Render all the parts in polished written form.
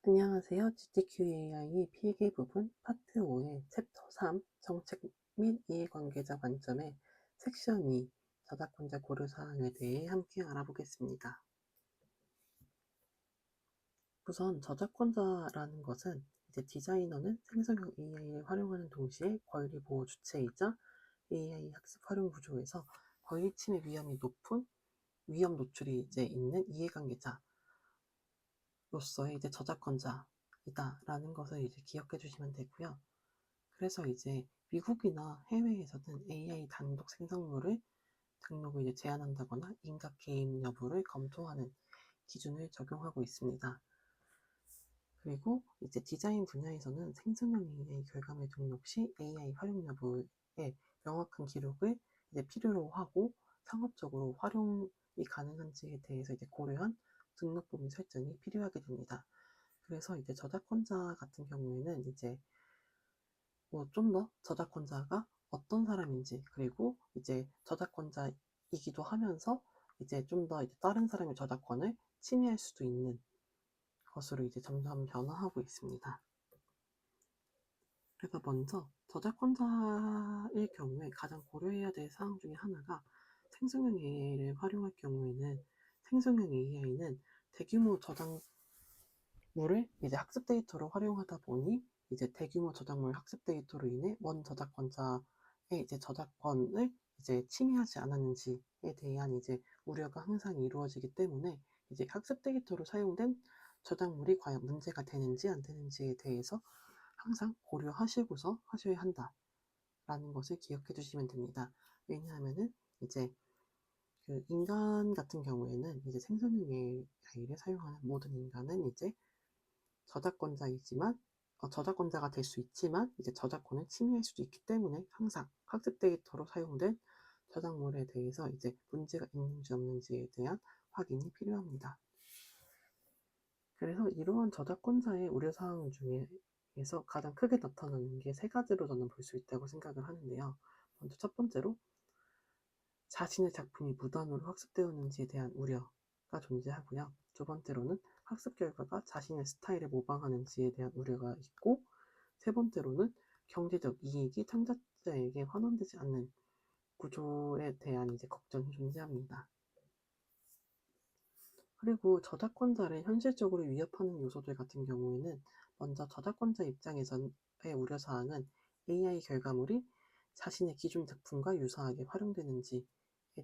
안녕하세요. GTQAI 필기 부분 파트 5의 챕터 3 정책 및 이해관계자 관점의 섹션 2 저작권자 고려사항에 대해 함께 알아보겠습니다. 우선 저작권자라는 것은 이제 디자이너는 생성형 AI를 활용하는 동시에 권리 보호 주체이자 AI 학습 활용 구조에서 권리 침해 위험이 높은 위험 노출이 이제 있는 이해관계자 로서의 이제 저작권자이다라는 것을 이제 기억해 주시면 되고요. 그래서 이제 미국이나 해외에서는 AI 단독 생성물을 등록을 이제 제한한다거나 인각 개입 여부를 검토하는 기준을 적용하고 있습니다. 그리고 이제 디자인 분야에서는 생성형 AI 결과물 등록 시 AI 활용 여부에 명확한 기록을 이제 필요로 하고 상업적으로 활용이 가능한지에 대해서 이제 고려한 등록 범위 설정이 필요하게 됩니다. 그래서 이제 저작권자 같은 경우에는 이제 뭐 좀 더 저작권자가 어떤 사람인지, 그리고 이제 저작권자이기도 하면서 이제 좀 더 이제 다른 사람의 저작권을 침해할 수도 있는 것으로 이제 점점 변화하고 있습니다. 그래서 먼저 저작권자일 경우에 가장 고려해야 될 사항 중에 하나가 생성형 AI를 활용할 경우에는 생성형 AI는 대규모 저작물을 이제 학습 데이터로 활용하다 보니 이제 대규모 저작물 학습 데이터로 인해 원 저작권자의 이제 저작권을 이제 침해하지 않았는지에 대한 이제 우려가 항상 이루어지기 때문에 이제 학습 데이터로 사용된 저작물이 과연 문제가 되는지 안 되는지에 대해서 항상 고려하시고서 하셔야 한다라는 것을 기억해 주시면 됩니다. 왜냐하면은 이제 그 인간 같은 경우에는 이제 생성형 AI를 사용하는 모든 인간은 이제 저작권자이지만 저작권자가 될 수 있지만 이제 저작권을 침해할 수도 있기 때문에 항상 학습 데이터로 사용된 저작물에 대해서 이제 문제가 있는지 없는지에 대한 확인이 필요합니다. 그래서 이러한 저작권자의 우려사항 중에서 가장 크게 나타나는 게 세 가지로 저는 볼 수 있다고 생각을 하는데요. 먼저 첫 번째로 자신의 작품이 무단으로 학습되었는지에 대한 우려가 존재하고요. 두 번째로는 학습 결과가 자신의 스타일에 모방하는지에 대한 우려가 있고, 세 번째로는 경제적 이익이 창작자에게 환원되지 않는 구조에 대한 이제 걱정이 존재합니다. 그리고 저작권자를 현실적으로 위협하는 요소들 같은 경우에는 먼저 저작권자 입장에서의 우려사항은 AI 결과물이 자신의 기존 작품과 유사하게 활용되는지에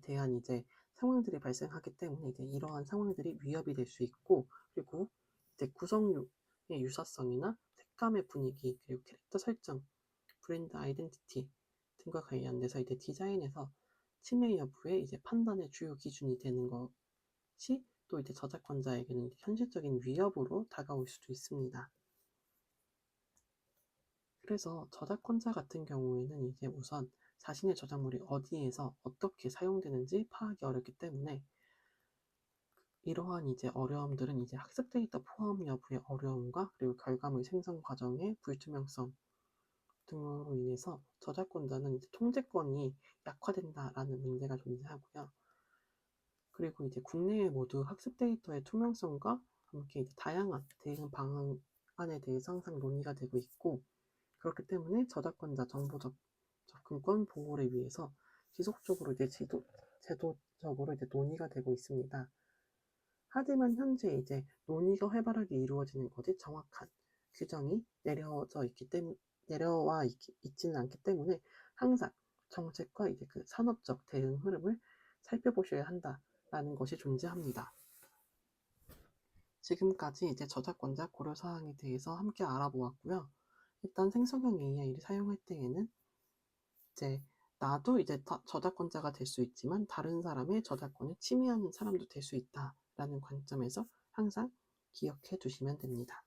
대한 이제 상황들이 발생하기 때문에 이제 이러한 상황들이 위협이 될 수 있고, 그리고 이제 구성의 유사성이나 색감의 분위기, 그리고 캐릭터 설정, 브랜드 아이덴티티 등과 관련돼서 이제 디자인에서 침해 여부의 이제 판단의 주요 기준이 되는 것이 또 이제 저작권자에게는 현실적인 위협으로 다가올 수도 있습니다. 그래서 저작권자 같은 경우에는 이제 우선 자신의 저작물이 어디에서 어떻게 사용되는지 파악이 어렵기 때문에 이러한 이제 어려움들은 이제 학습 데이터 포함 여부의 어려움과 그리고 결과물 생성 과정의 불투명성 등으로 인해서 저작권자는 이제 통제권이 약화된다라는 문제가 존재하고요. 그리고 이제 국내에 모두 학습 데이터의 투명성과 함께 이제 다양한 대응 방안에 대해서 항상 논의가 되고 있고, 그렇기 때문에 저작권자 정보 접근권 보호를 위해서 지속적으로 이제 제도적으로 이제 논의가 되고 있습니다. 하지만 현재 이제 논의가 활발하게 이루어지는 것이 정확한 규정이 내려와 있지는 않기 때문에 항상 정책과 이제 그 산업적 대응 흐름을 살펴보셔야 한다라는 것이 존재합니다. 지금까지 이제 저작권자 고려사항에 대해서 함께 알아보았고요. 일단 생성형 AI를 사용할 때에는 이제 나도 이제 저작권자가 될 수 있지만 다른 사람의 저작권을 침해하는 사람도 될 수 있다라는 관점에서 항상 기억해 두시면 됩니다.